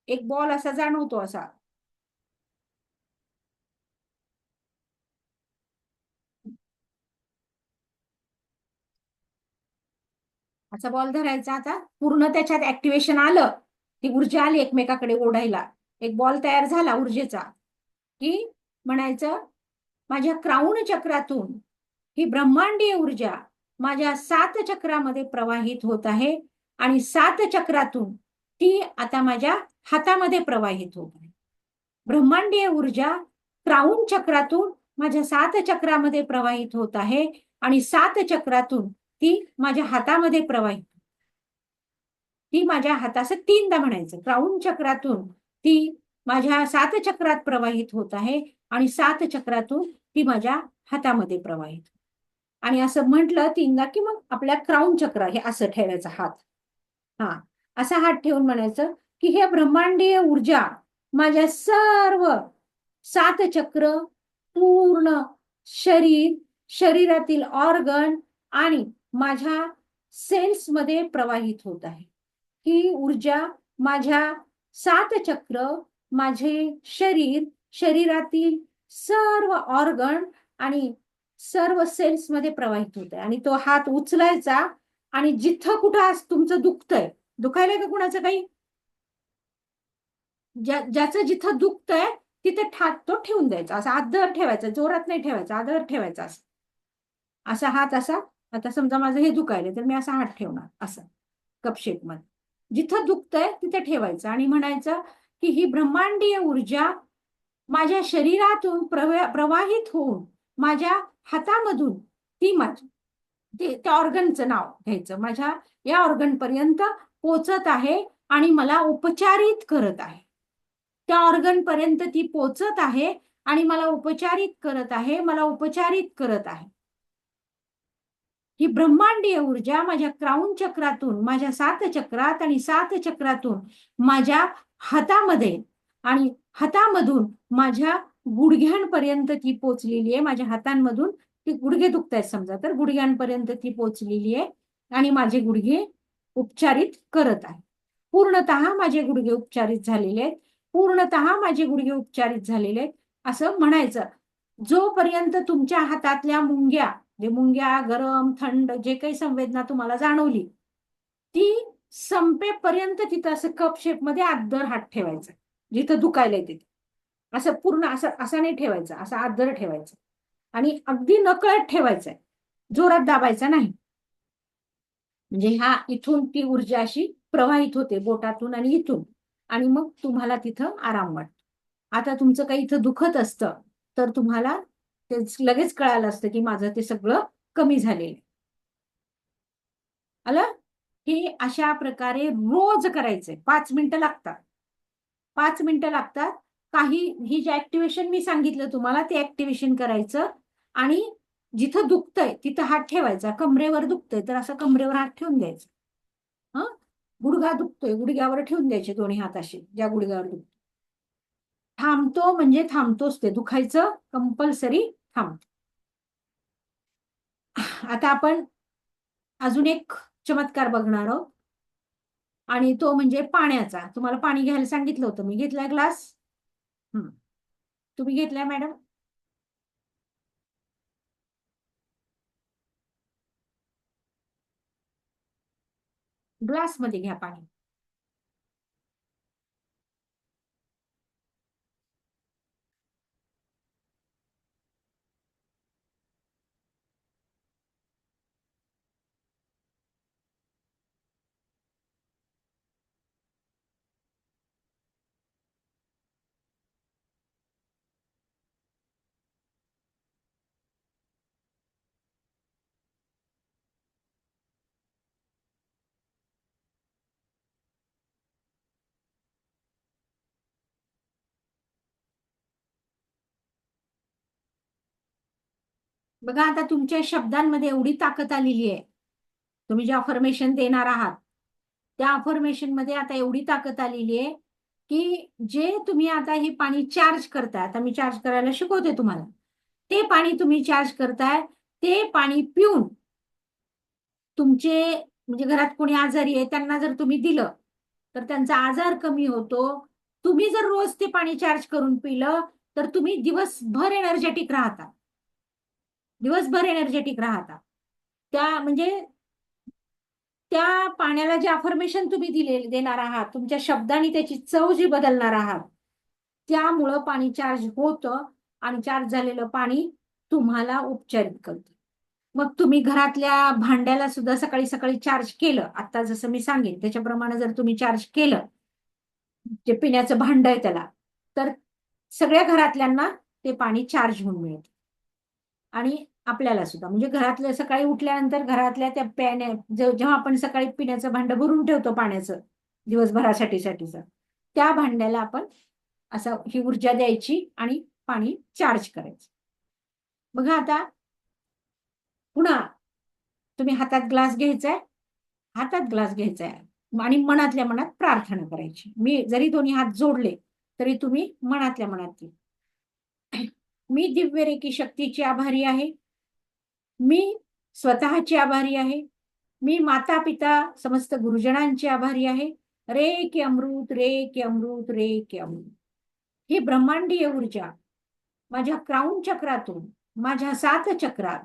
एक बॉल असा जाणवतो असा. असा बॉल धरायचा. आता पूर्ण त्याच्यात ऍक्टिव्हेशन आलं, ती ऊर्जा आली एकमेकाकडे ओढायला, एक बॉल तयार झाला ऊर्जेचा, की म्हणायचं माझ्या क्राऊन चक्रातून ही ब्रह्मांडीय ऊर्जा माझ्या 7 चक्रामध्ये प्रवाहित होत आहे आणि 7 चक्रातून ती आता माझ्या हातामध्ये प्रवाहित होत आहे. ब्रह्मांडीय ऊर्जा क्राऊन चक्रातून माझ्या 7 चक्रामध्ये प्रवाहित होत आहे आणि 7 चक्रातून ती माझ्या हातामध्ये प्रवाहित, ती माझ्या हाताचं 3दा म्हणायचं. क्राऊन चक्रातून ती माझ्या 7 चक्रात प्रवाहित होत आहे आणि 7 चक्रातून ती माझ्या हातामध्ये प्रवाहित. आणि असं म्हटलं 3दा की मग आपल्या क्राऊन चक्र हे असं ठेवायचं हात. हा, असा हात ठेवून म्हणायचं की हे ब्रह्मांडीय ऊर्जा माझ्या सर्व 7 चक्र, पूर्ण शरीर, शरीरातील ऑर्गन आणि माझ्या सेल्स मध्ये प्रवाहित होत आहे. ही ऊर्जा माझ्या 7 चक्र, माझे शरीर, शरीरातील सर्व ऑर्गन आणि सर्व सेल्स मध्ये प्रवाहित होत आहे. आणि तो हात उचलायचा आणि जिथं कुठं आज तुमचं दुखतंय, दुखायलंय का कुणाचं काही, ज्याचं जिथं दुखतंय तिथे तो ठेवून द्यायचा. असा आदर ठेवायचा, जोरात नाही ठेवायचा, आदर ठेवायचा. असा हात असा. आता समजा माझं हे दुखायलंय तर मी असा हात ठेवणार असं कपशेप मध्ये, जिथं दुखतंय तिथे ठेवायचं आणि म्हणायचं की ही ब्रह्मांडीय ऊर्जा माझ्या शरीरातून प्रवाहित होऊन माझ्या हातामधून ती त्या ऑर्गनचं नाव घ्यायचं, माझ्या या ऑर्गन पर्यंत पोचत आहे आणि मला उपचारित करत आहे. त्या ऑर्गन पर्यंत ती पोचत आहे आणि मला उपचारित करत आहे, मला उपचारित करत आहे. ही ब्रह्मांडीय ऊर्जा माझ्या क्राऊन चक्रातून, माझ्या 7 चक्रात आणि 7 चक्रातून माझ्या हातामध्ये आणि हातामधून माझ्या गुडघ्यांपर्यंत ती पोचलेली आहे. माझ्या हातांमधून ती, गुडघे दुखतायत समजा तर गुडघ्यांपर्यंत ती पोचलेली आहे आणि माझे गुडघे उपचारित करत आहे. पूर्णतः माझे गुडघे उपचारित झालेले आहेत, पूर्णतः माझे गुडघे उपचारित झालेले आहेत असं म्हणायचं. जोपर्यंत तुमच्या हातातल्या मुंग्या, जे मुंग्या, गरम, थंड, जे काही संवेदना तुम्हाला जाणवली ती संपेपर्यंत तिथं असं कप शेप मध्ये आदर हात ठेवायचा, जिथं दुखायलंय तिथे. असं पूर्ण असं नाही ठेवायचं, असं आदर ठेवायचं आणि अगदी नकळत ठेवायचंय, जोरात दाबायचा नाही. म्हणजे हा इथून ती ऊर्जा अशी प्रवाहित होते बोटातून आणि इथून, आणि मग तुम्हाला तिथं आराम वाटतो. आता तुमचं काही इथं दुखत असतं तर तुम्हाला ते लगेच कळालं असतं की माझं ते सगळं कमी झालेलं आहे. आलं? हे अशा प्रकारे रोज करायचंय. 5 मिनिटं लागतात. 5 मिनिटं लागतात. ही जे ऍक्टिव्हेशन मी सांगितलं तुम्हाला ते ऍक्टिव्हेशन करायचं, आणि जिथं दुखतंय तिथं हात ठेवायचा. कमरेवर दुखतंय तर असं कमरेवर हात ठेवून द्यायचा. हं? गुडघा दुखतोय, गुडघ्यावर ठेवून द्यायचे दोन्ही हात असे, ज्या गुडघ्यावर दुखतो. थांबतो म्हणजे थांबतोच, ते दुखायचं कंपल्सरी थांबतो. आता आपण अजून एक चमत्कार बघणार आहोत, आणि तो म्हणजे पाण्याचा. तुम्हाला पाणी घ्यायला सांगितलं होतं मी. घेतलाय ग्लास? तुम्ही घेतलाय मॅडम? ग्लासमध्ये घ्या पाणी. बघा, आता तुमच्या शब्दांमध्ये एवढी ताकद आलेली आहे. तुम्ही जे अफर्मेशन देणार आहात त्या अफर्मेशन मध्ये आता एवढी ताकद आलेली आहे की जे तुम्ही आता हे पाणी चार्ज करताय, आता मी चार्ज करायला शिकवते तुम्हाला, ते पाणी तुम्ही चार्ज करताय, ते पाणी पिऊन तुमचे म्हणजे घरात कोणी आजारी आहे त्यांना जर तुम्ही दिलं तर त्यांचा आजार कमी होतो. तुम्ही जर रोज ते पाणी चार्ज करून पिलं तर तुम्ही दिवसभर एनर्जेटिक राहता. दिवसभर एनर्जेटिक राहता. त्या म्हणजे त्या पाण्याला जे अफर्मेशन तुम्ही देणार आहात, तुमच्या शब्दांनी त्याची चव जी बदलणार आहात, त्यामुळं पाणी चार्ज होतं, आणि चार्ज झालेलं पाणी तुम्हाला उपचारित करतं. मग तुम्ही घरातल्या भांड्याला सुद्धा सकाळी सकाळी चार्ज केलं, आता जसं मी सांगेन त्याच्याप्रमाणे जर तुम्ही चार्ज केलं, जे पिण्याचं भांड आहे त्याला, तर सगळ्या घरातल्यांना ते पाणी चार्ज होऊन मिळतं. आणि आपल्याला सुद्धा, म्हणजे घरातलं सकाळी उठल्यानंतर घरातल्या त्या जेव्हा आपण सकाळी पिण्याचं भांड भरून ठेवतो पाण्याचं दिवसभरासाठीचं, त्या भांड्याला आपण असं ही ऊर्जा द्यायची आणि पाणी चार्ज करायचं. बघा आता पुन्हा तुम्ही हातात ग्लास घ्यायचाय, हातात ग्लास घ्यायचाय आणि मनातल्या मनात प्रार्थना करायची. मी जरी दोन्ही हात जोडले तरी तुम्ही मनातल्या मनात, मी दिव्य रेकी शक्तीची आभारी आहे. मी स्वतःची आभारी आहे. मी माता-पिता समस्त गुरुजनांची आभारी आहे. रे की अमृत, रे की अमृत, रे की अमृत. ही ब्रह्मांडीय ऊर्जा माझ्या क्राउन चक्रातून, माझ्या 7 चक्रात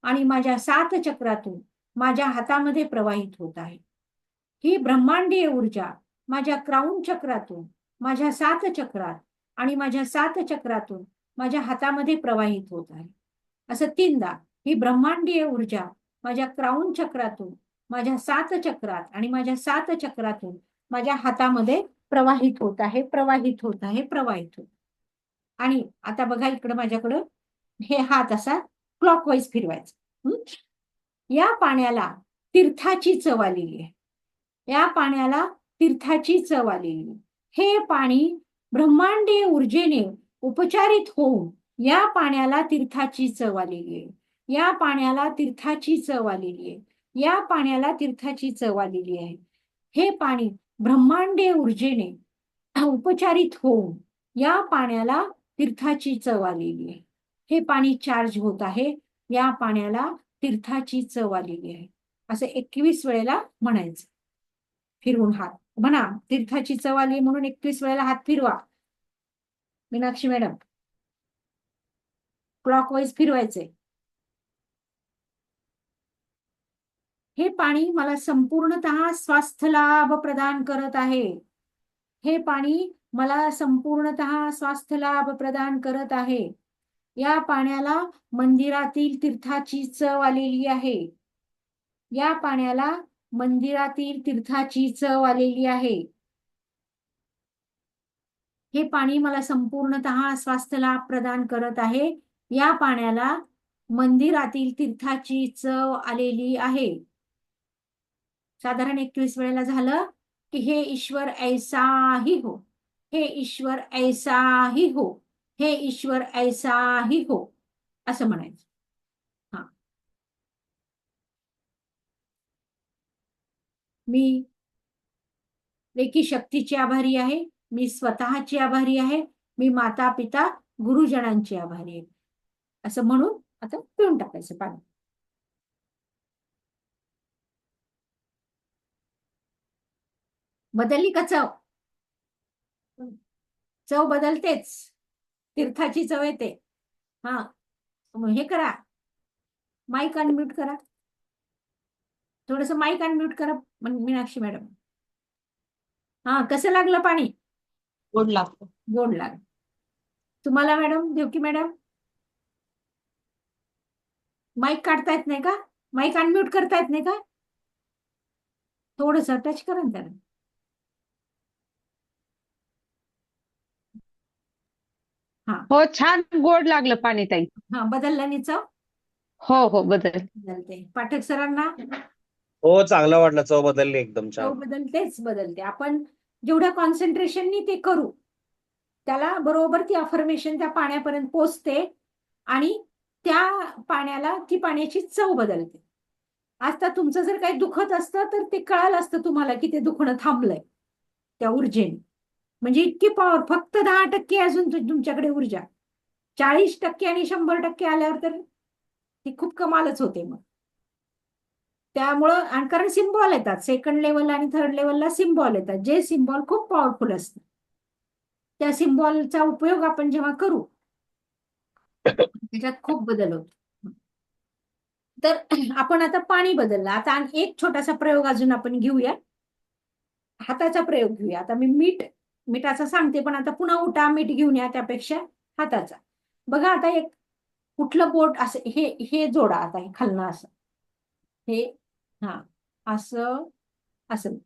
आणि माझ्या 7 चक्रातून माझ्या हातामध्ये प्रवाहित होत आहे. ही ब्रह्मांडीय ऊर्जा माझ्या क्राउन चक्रातून, माझ्या 7 चक्रात आणि माझ्या 7 चक्रातून माझ्या हातामध्ये प्रवाहित होत आहे. असं 3दा ही ब्रह्मांडीय ऊर्जा माझ्या क्राउन चक्रातून, माझ्या 7 चक्रात आणि माझ्या 7 चक्रातून माझ्या हातामध्ये प्रवाहित होत आहे, प्रवाहित होत आहे, प्रवाहित होत. आणि आता बघा इकडं माझ्याकडं हे हात असा क्लॉकवाईज फिरवायचा. या पाण्याला तीर्थाची चव आलेली आहे. या पाण्याला तीर्थाची चव आलेली. हे पाणी ब्रह्मांडीय ऊर्जेने उपचारित होऊन या पाण्याला तीर्थाची चव आलेली आहे. या पाण्याला तीर्थाची चव आलेली आहे. या पाण्याला तीर्थाची चव आलेली आहे. हे पाणी ब्रह्मांडीय ऊर्जेने उपचारित होऊन या पाण्याला तीर्थाची चव आलेली आहे. हे पाणी चार्ज होत आहे. या पाण्याला तीर्थाची चव आलेली आहे. असं 21 वेळेला म्हणायचं. फिरवून हात म्हणा, तीर्थाची चव आली म्हणून 21 वेळेला हात फिरवा. मीनाक्षी मॅडम, क्लॉकवाईज फिरवायचे. हे पाणी मला संपूर्णतः स्वास्थ्य लाभ प्रदान करत आहे. हे पाणी मला संपूर्णतः स्वास्थ्य लाभ प्रदान करत आहे. या पाण्याला मंदिरातील तीर्थाची चव आलेली आहे. या पाण्याला मंदिरातील तीर्थाची चव आलेली आहे. हे पाणी मला संपूर्णतः स्वास्थ्य लाभ प्रदान करत आहे. या पाण्याला मंदिरातील तीर्थाची चव आलेली आहे. साधारण 21 वेळेला झालं की हे ईश्वर ऐसा ही हो, हे ईश्वर ऐसा ही हो, हे ईश्वर ऐसा ही हो, असं म्हणायचं. हा, मी रेकी शक्तीची आभारी आहे, मी स्वतःची आभारी आहे, मी माता पिता गुरुजनांची आभारी आहे, असं म्हणून आता पिऊन टाकायचं पाणी. बदलली का चव? चव बदलतेच, तीर्थाची चव येते. हा, हे करा, माईक अनम्यूट करा, थोडस माईक अनम्यूट करा मीनाक्षी मॅडम. हा, कसं लागलं पाणी? गोड लागतं. गोड लाग. तुम्हाला मॅडम, देवकी मॅडम, माईक काढता येत नाही का? माईक अनम्यूट करता येत नाही का? थोडस टच करा ना त्याला. हा हो, छान गोड लागलं पाणी ताई. हा, बदललं नी चव? हो हो, बदल. बदलते. पाठक सरांना हो, चांगलं वाटलं, चव बदलली एकदम चव छान. बदलतेच बदलते. आपण जेवढ्या कॉन्सन्ट्रेशननी ते करू त्याला बरोबर ती अफर्मेशन त्या पाण्यापर्यंत पोचते आणि त्या पाण्याला ती पाण्याची चव बदलते. आता तुमचं जर काही दुखत असतं तर ते कळालं असतं तुम्हाला की ते दुखणं थांबलंय त्या ऊर्जेने. म्हणजे इतकी पॉवर, फक्त 10% अजून तुमच्याकडे ऊर्जा. 40% आणि 100% आल्यावर तर ती खूप कमालच होते मग. त्यामुळं, आणि कारण सिम्बॉल येतात सेकंड लेवल आणि थर्ड लेवलला, सिम्बॉल येतात जे सिम्बॉल खूप पॉवरफुल असतात. त्या सिम्बॉलचा उपयोग आपण जेव्हा करू त्याच्यात खूप बदल होतो. तर आपण आता पाणी बदललं. आता एक छोटासा प्रयोग अजून आपण घेऊया, हाताचा प्रयोग घेऊया. आता मी मिठाचा सांगते, पण आता पुन्हा उठा, मीठ घेऊन या, त्यापेक्षा हाताचा. बघा आता एक कुठलं बोट असं, हे जोडा आता, हे खालनं असं, हे, हा, असं असं.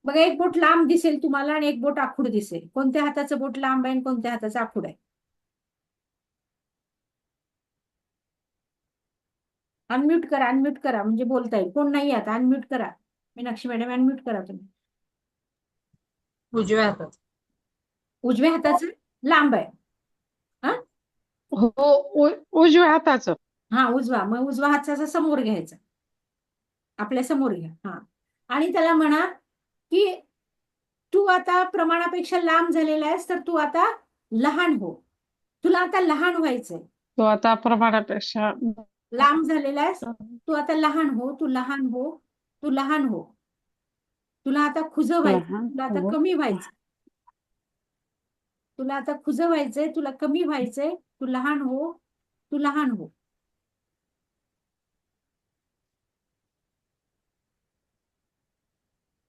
बघा, एक बोट लांब दिसेल तुम्हाला आणि एक बोट आखूड दिसेल. कोणत्या हाताचं बोट लांब आहे आणि कोणत्या हाताचं आखूड आहे? अनम्यूट करा, अनम्यूट करा, म्हणजे बोलता येईल. कोण नाही आता अनम्यूट करा. मीनाक्षी मॅडम अनम्यूट करा तुम्ही. उजव्या हातात. उजव्या हाताचं लांब आहे. हा हो, उजव्या हाताचं. हा, उजवा. मग उजवा हाताचा समोर घ्यायचा, आपल्या समोर घ्या. हा, आणि त्याला म्हणा की तू आता प्रमाणापेक्षा लांब झालेला आहेस, तर तू आता लहान हो. तुला आता लहान व्हायचंय. तो आता प्रमाणापेक्षा लांब झालेला आहेस, तू आता लहान हो, तू लहान हो, तू लहान हो. तुला आता खुजं व्हायचं, लहान तुला आता हो. कमी व्हायचं. तुला आता खुजं व्हायचंय, तुला कमी व्हायचंय, तू लहान हो, तू लहान हो.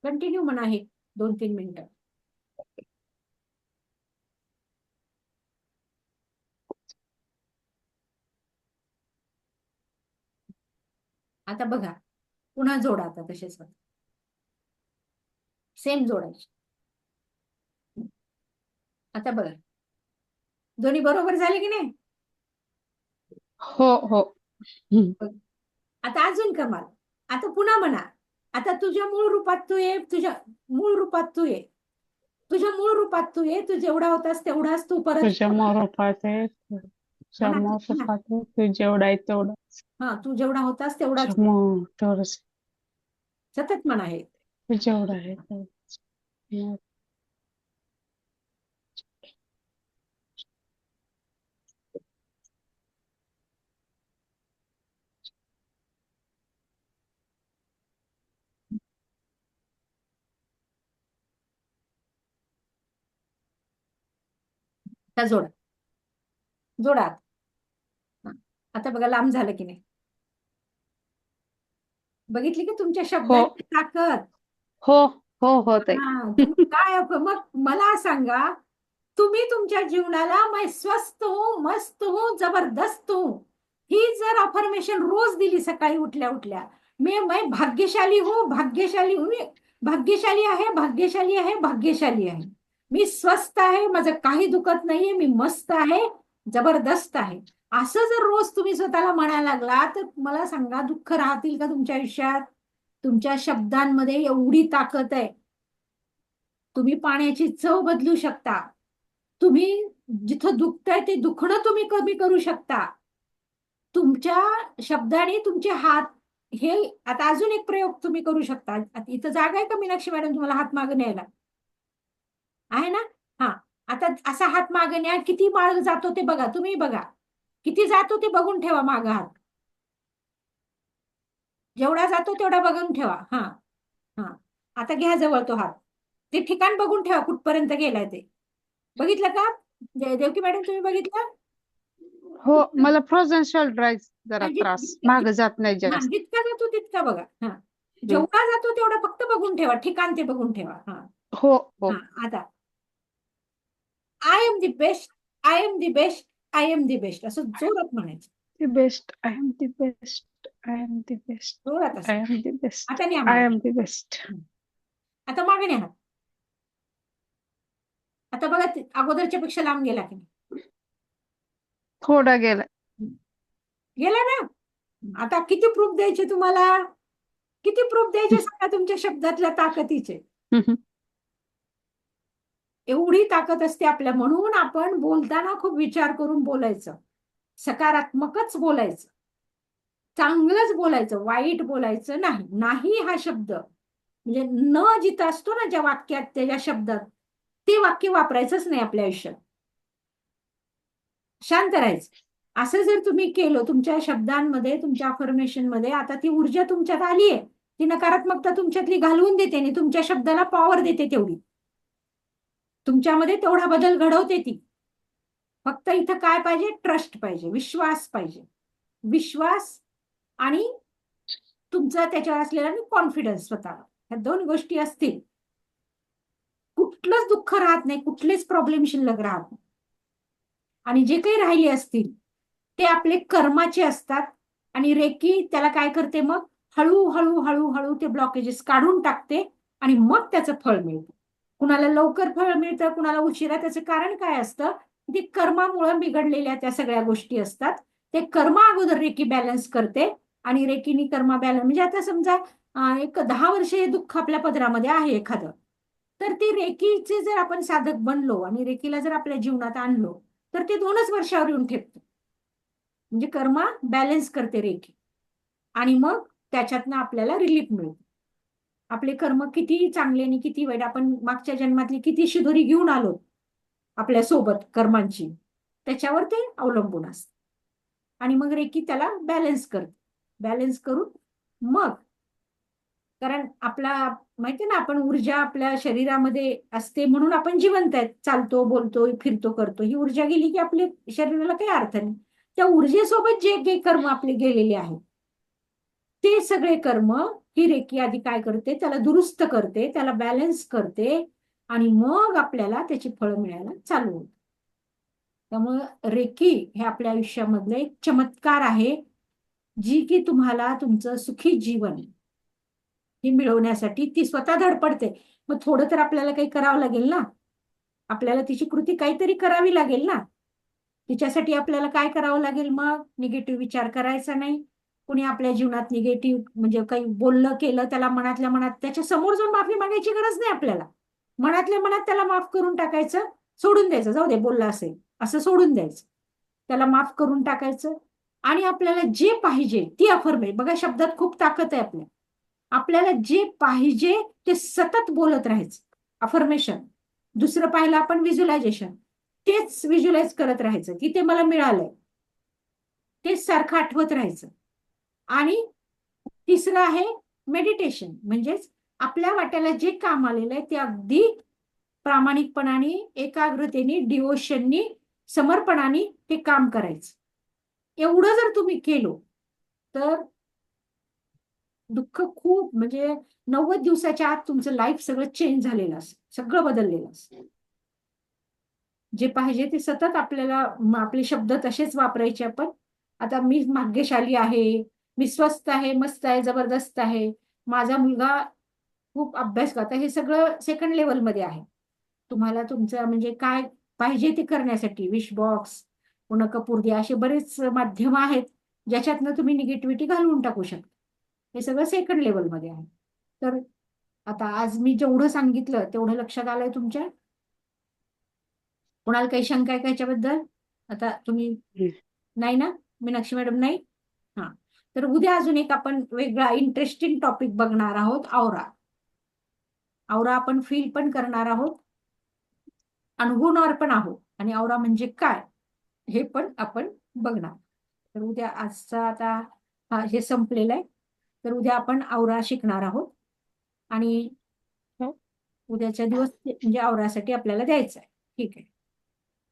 कंटिन्यू म्हणा हे 2-3 मिनिटं. आता बघा, पुन्हा जोडा. आता तसेच सेम जोडायचे. आता बघा, दोन्ही बरोबर झाले की नाही? हो हो. आता अजून कमाल. आता पुन्हा म्हणा, आता तुझ्या मूळ रूपात तू ये, तुझ्या मूळ रूपात तू ये, तुझ्या मूळ रूपात तू ये. तू जेवढा होतास तेवढाच तू परत तुझ्या मोरोपात आहे, तुझ्या म्हणा. मोरोपात आहे, तू जेवढा आहे तेवढं. हा, तू जेवढा होतास तेवढाच तेवढंच. सतत म्हणा हे. तू जेवढा आहे तेवढंच. आता जोडा, जोडा. हा. आता बघा लांब झालं की नाही? बघितली की तुमच्या हो शब्दाची ताकद? हो हो हो ताई. हा, तुम्ही काय मग मला सांगा, तुम्ही तुमच्या जीवनाला मैं स्वस्थ हूं, मस्त हूं, जबरदस्त हूं, ही जर अफर्मेशन रोज दिली सकाळी उठल्या उठल्या, मैं भाग्यशाली हूँ, भाग्यशाली हूँ, मी भाग्यशाली आहे, भाग्यशाली आहे, भाग्यशाली आहे, मी स्वस्थ आहे, माझं काही दुखत नाहीये, मी मस्त आहे, जबरदस्त आहे, असं जर रोज तुम्ही स्वतःला म्हणायला लागला तर मला सांगा दुःख राहतील का तुमच्या आयुष्यात? तुमच्या शब्दांमध्ये एवढी ताकद आहे. तुम्ही पाण्याची चव बदलू शकता. तुम्ही जिथं दुखतंय ते दुखणं तुम्ही कमी करू शकता. तुमच्या शब्दाने तुमचे हात, हे आता अजून एक प्रयोग तुम्ही करू शकता. आता इथं जागा आहे का मीनाक्षी मॅडम तुम्हाला हात मागे न्यायला? आहे ना? हा, आता असा हात मागे न्या, किती माग जातो ते बघा, तुम्ही बघा किती जातो ते बघून ठेवा. माग हात जेवढा जातो तेवढा बघून ठेवा. हा हा, आता घ्या जवळ तो हात, ते ठिकाण बघून ठेवा कुठपर्यंत गेलाय ते. बघितलं का देवकी मॅडम, तुम्ही बघितलं? हो, मला फ्रोझन शोल्डर आहे जरा म्हणजे त्रास, माग जात नाही हा, जास्त. जितका जातो तितका बघा. हा, जेवढा जातो तेवढा फक्त बघून ठेवा, ठिकाण ते बघून ठेवा. हा हो हो. हा, आता I am the best, I am the best, I am the best असं जोरात म्हणायचं. The best, I am the best, I am the best, जोरात असं. आय एम दी बेस्ट, आता न्या आय मागे. Am the best. आता मागे न्या हात. आता बघा अगोदरच्या पेक्षा लांब गेला की नाही? थोडा गेला. गेला ना? आता किती प्रूफ द्यायचे तुम्हाला? किती प्रूफ द्यायचे सांगा तुमच्या शब्दातल्या ताकदीचे? एवढी ताकद असते आपल्या. म्हणून आपण बोलताना खूप विचार करून बोलायचं, सकारात्मकच बोलायचं, चांगलंच बोलायचं, वाईट बोलायचं नाही. नाही हा शब्द म्हणजे न जिथं असतो ना ज्या वाक्यात, त्या शब्दात, ते वाक्य वापरायचंच नाही आपल्या आयुष्यात. शांत राहायचं. असं जर तुम्ही केलं तुमच्या शब्दांमध्ये, तुमच्या अफर्मेशन मध्ये, आता ती ऊर्जा तुमच्यात आली आहे, ती नकारात्मकता तुमच्यातली घालवून देते आणि तुमच्या शब्दाला पॉवर देते. तेवढी तुमच्यामध्ये तेवढा बदल घडवते ती. फक्त इथं काय पाहिजे? ट्रस्ट पाहिजे, विश्वास पाहिजे. विश्वास आणि तुमचा त्याच्यावर असलेला कॉन्फिडन्स स्वतःवर, ह्या दोन गोष्टी असतील, कुठलंच दुःख राहत नाही, कुठलेच प्रॉब्लेम शिल्लक राहत नाही. आणि जे काही राहिले असतील ते आपले कर्माचे असतात. आणि रेकी त्याला काय करते? मग हळूहळू हळूहळू ते ब्लॉकेजेस काढून टाकते आणि मग त्याचं फळ मिळतं. कुणाला लवकर फळ मिळतं, कुणाला उशिरा. त्याचं कारण काय असतं? ते कर्मामुळे बिघडलेल्या त्या सगळ्या गोष्टी असतात. ते कर्म अगोदर रेकी बॅलन्स करते आणि रेकीनी कर्मा बॅलन्स, म्हणजे आता समजा एक 10 वर्ष हे दुःख आपल्या पदरामध्ये आहे एखादं, तर ती रेकीचे जर आपण साधक बनलो आणि रेकीला जर आपल्या जीवनात आणलो तर ते 2च वर्षावर येऊन ठेपतं. म्हणजे कर्मा बॅलन्स करते रेकी आणि मग त्याच्यातनं आपल्याला रिलीफ मिळतो. आपले कर्म किती चांगले आणि किती वाईट, आपण मागच्या जन्मातली किती शिदोरी घेऊन आलो आपल्या सोबत कर्मांची, त्याच्यावर ते अवलंबून असतं. आणि मग रेकी त्याला बॅलन्स करते. बॅलन्स करून मग, कारण आपला माहिती ना, आपण ऊर्जा आपल्या शरीरामध्ये असते म्हणून आपण जिवंत आहेत, चालतो, बोलतो, फिरतो, करतो. ही ऊर्जा गेली की आपल्या शरीराला काही अर्थ नाही. त्या ऊर्जेसोबत जे काही कर्म आपले गेलेले आहेत ते सगळे कर्म ही रेकी आधी काय करते? त्याला दुरुस्त करते, त्याला बॅलन्स करते आणि मग आपल्याला त्याची फळं मिळायला चालू होतं. त्यामुळे रेकी हे आपल्या आयुष्यामधलं एक चमत्कार आहे, जी की तुम्हाला तुमचं सुखी जीवन हे मिळवण्यासाठी ती स्वतः धडपडते. मग थोडं तर आपल्याला काही करावं लागेल ना, आपल्याला तिची कृती काहीतरी करावी लागेल ना. तिच्यासाठी आपल्याला काय करावं लागेल? मग निगेटिव्ह विचार करायचा नाही. कुणी आपल्या जीवनात निगेटिव्ह म्हणजे काही बोललं केलं, त्याला मनातल्या मनात त्याच्या समोर जाऊन माफी मागायची गरज नाही आपल्याला. मनातल्या मनात त्याला माफ करून टाकायचं, सोडून द्यायचं, जाऊ दे बोलला असेल असं सोडून द्यायचं, त्याला माफ करून टाकायचं. आणि आपल्याला जे पाहिजे ती अफर्मेशन, बघा शब्दात खूप ताकद आहे आपल्या. आपल्याला जे पाहिजे ते सतत बोलत राहायचं, अफर्मेशन. दुसरं पाहिलं आपण व्हिज्युअलायझेशन, तेच व्हिज्युअलाइज करत राहायचं की ते मला मिळालंय, तेच सारखं आठवत राहायचं. आणि तिसरं आहे मेडिटेशन, म्हणजेच आपल्या वाट्याला जे काम आलेलं आहे ते अगदी प्रामाणिकपणाने, एकाग्रतेने, डिवोशननी, समर्पणाने ते काम करायचं. एवढं जर तुम्ही केलो तर दुःख खूप, म्हणजे 90 दिवसाच्या आत तुमचं लाईफ सगळं चेंज झालेलं असतं, सगळं बदललेलं असतं. जे पाहिजे ते सतत आपल्याला, आपले शब्द तसेच वापरायचे आपण. आता मी भाग्यशाली आहे, मी स्वस्त आहे, मस्त आहे, जबरदस्त आहे, माझा मुलगा खूप अभ्यास करता, हे सगळं सेकंड लेवलमध्ये आहे. तुम्हाला तुमचं म्हणजे काय पाहिजे ते करण्यासाठी विश बॉक्स, पुन्हा कपूरदिया असे बरेच माध्यम आहेत ज्याच्यातनं तुम्ही निगेटिव्हिटी घालवून टाकू शकता. हे सगळं सेकंड लेवलमध्ये आहे. तर आता आज मी जेवढं सांगितलं तेवढं लक्षात आलंय तुमच्या? कोणाला काही शंका आहे का याच्याबद्दल? आता तुम्ही नाही ना? मीनाक्षी मॅडम नाही? हा. तर उद्या अजून एक आपण वेगळा इंटरेस्टिंग टॉपिक बघणार आहोत, औरा. औरा आपण फील पण करणार आहोत, अनुभवणार पण आहोत, आणि औरा म्हणजे काय हे पण आपण बघणार. तर उद्या आजचा आता हे संपलेलं आहे. तर उद्या आपण औरा शिकणार आहोत आणि हो. उद्याच्या दिवस म्हणजे औरासाठी आपल्याला द्यायचं आहे. ठीक आहे.